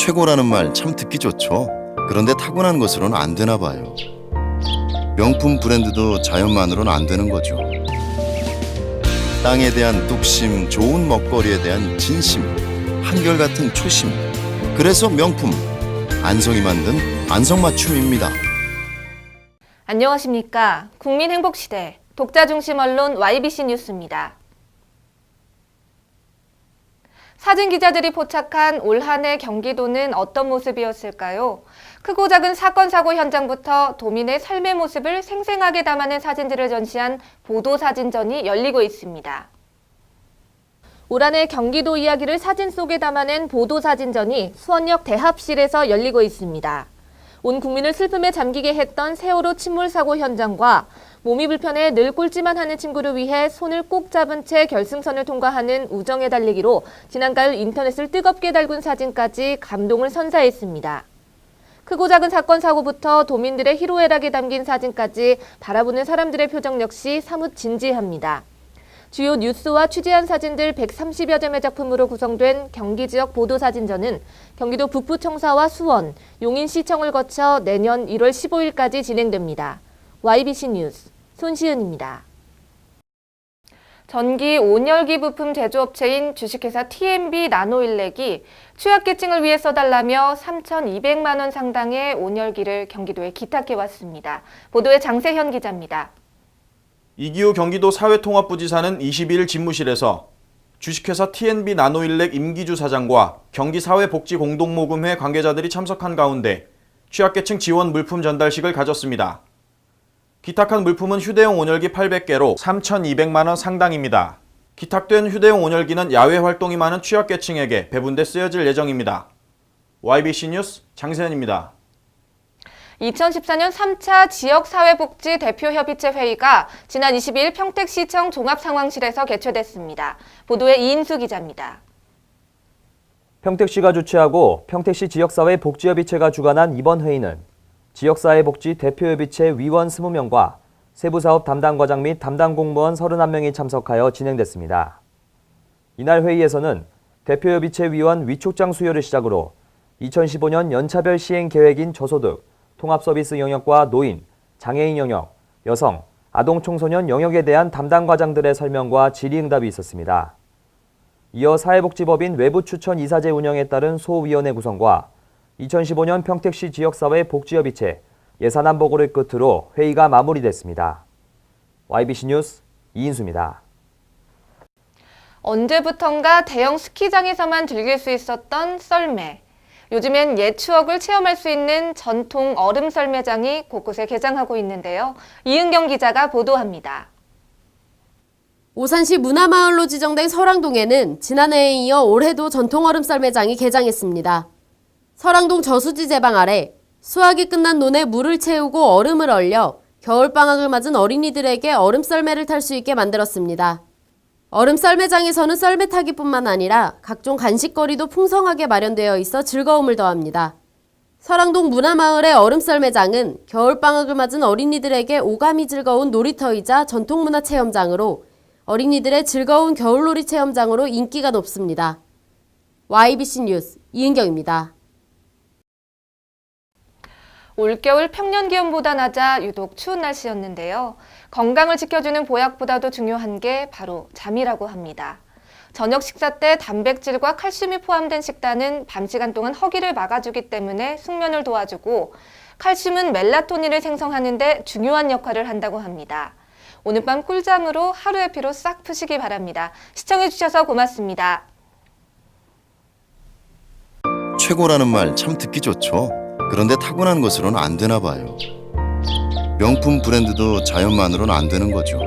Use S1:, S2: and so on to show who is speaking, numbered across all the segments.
S1: 최고라는 말 참 듣기 좋죠. 그런데 타고난 것으로는 안 되나 봐요. 명품 브랜드도 자연만으로는 안 되는 거죠. 땅에 대한 뚝심, 좋은 먹거리에 대한 진심, 한결같은 초심. 그래서 명품, 안성이 만든 안성맞춤입니다.
S2: 안녕하십니까. 국민행복시대 독자중심 언론 YBC 뉴스입니다. 사진기자들이 포착한 올 한 해 경기도는 어떤 모습이었을까요? 크고 작은 사건, 사고 현장부터 도민의 삶의 모습을 생생하게 담아낸 사진들을 전시한 보도사진전이 열리고 있습니다. 올 한 해 경기도 이야기를 사진 속에 담아낸 보도사진전이 수원역 대합실에서 열리고 있습니다. 온 국민을 슬픔에 잠기게 했던 세월호 침몰 사고 현장과 몸이 불편해 늘 꼴찌만 하는 친구를 위해 손을 꼭 잡은 채 결승선을 통과하는 우정의 달리기로 지난 가을 인터넷을 뜨겁게 달군 사진까지 감동을 선사했습니다. 크고 작은 사건 사고부터 도민들의 희로애락이 담긴 사진까지 바라보는 사람들의 표정 역시 사뭇 진지합니다. 주요 뉴스와 취재한 사진들 130여 점의 작품으로 구성된 경기 지역 보도사진전은 경기도 북부청사와 수원, 용인시청을 거쳐 내년 1월 15일까지 진행됩니다. YBC 뉴스 손시은입니다. 전기 온열기 부품 제조업체인 주식회사 TMB 나노일렉이 취약계층을 위해 써달라며 3,200만 원 상당의 온열기를 경기도에 기탁해왔습니다. 보도에 장세현 기자입니다.
S3: 이기호 경기도 사회통합부지사는 22일 집무실에서 주식회사 TNB 나노일렉 임기주 사장과 경기사회복지공동모금회 관계자들이 참석한 가운데 취약계층 지원 물품 전달식을 가졌습니다. 기탁한 물품은 휴대용 온열기 800개로 3,200만 원 상당입니다. 기탁된 휴대용 온열기는 야외 활동이 많은 취약계층에게 배분돼 쓰여질 예정입니다. YBC 뉴스 장세현입니다.
S2: 2014년 3차 지역사회복지 대표협의체 회의가 지난 22일 평택시청 종합상황실에서 개최됐습니다. 보도에 이인수 기자입니다.
S4: 평택시가 주최하고 평택시 지역사회복지협의체가 주관한 이번 회의는 지역사회복지 대표협의체 위원 20명과 세부사업 담당과장 및 담당 공무원 31명이 참석하여 진행됐습니다. 이날 회의에서는 대표협의체 위원 위촉장 수요를 시작으로 2015년 연차별 시행 계획인 저소득, 통합서비스 영역과 노인, 장애인 영역, 여성, 아동 청소년 영역에 대한 담당 과장들의 설명과 질의응답이 있었습니다. 이어 사회복지법인 외부추천 이사제 운영에 따른 소위원회 구성과 2015년 평택시 지역사회 복지협의체 예산안 보고를 끝으로 회의가 마무리됐습니다. YBC 뉴스 이인수입니다.
S2: 언제부턴가 대형 스키장에서만 즐길 수 있었던 썰매. 요즘엔 옛 추억을 체험할 수 있는 전통 얼음 썰매장이 곳곳에 개장하고 있는데요. 이은경 기자가 보도합니다.
S5: 오산시 문화마을로 지정된 설왕동에는 지난해에 이어 올해도 전통 얼음 썰매장이 개장했습니다. 설왕동 저수지 제방 아래 수확이 끝난 논에 물을 채우고 얼음을 얼려 겨울방학을 맞은 어린이들에게 얼음 썰매를 탈 수 있게 만들었습니다. 얼음 썰매장에서는 썰매 타기뿐만 아니라 각종 간식거리도 풍성하게 마련되어 있어 즐거움을 더합니다. 설왕동 문화마을의 얼음 썰매장은 겨울방학을 맞은 어린이들에게 오감이 즐거운 놀이터이자 전통문화 체험장으로 어린이들의 즐거운 겨울놀이 체험장으로 인기가 높습니다. YBC 뉴스 이은경입니다.
S2: 올겨울 평년 기온보다 낮아 유독 추운 날씨였는데요. 건강을 지켜주는 보약보다도 중요한 게 바로 잠이라고 합니다. 저녁 식사 때 단백질과 칼슘이 포함된 식단은 밤 시간 동안 허기를 막아주기 때문에 숙면을 도와주고 칼슘은 멜라토닌을 생성하는 데 중요한 역할을 한다고 합니다. 오늘 밤 꿀잠으로 하루의 피로 싹 푸시기 바랍니다. 시청해주셔서 고맙습니다.
S1: 최고라는 말 참 듣기 좋죠. 그런데 타고난 것으로는 안 되나 봐요. 명품 브랜드도 자연만으로는 안 되는 거죠.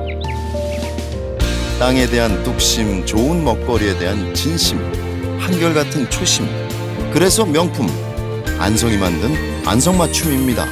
S1: 땅에 대한 뚝심, 좋은 먹거리에 대한 진심, 한결같은 초심. 그래서 명품, 안성이 만든 안성맞춤입니다.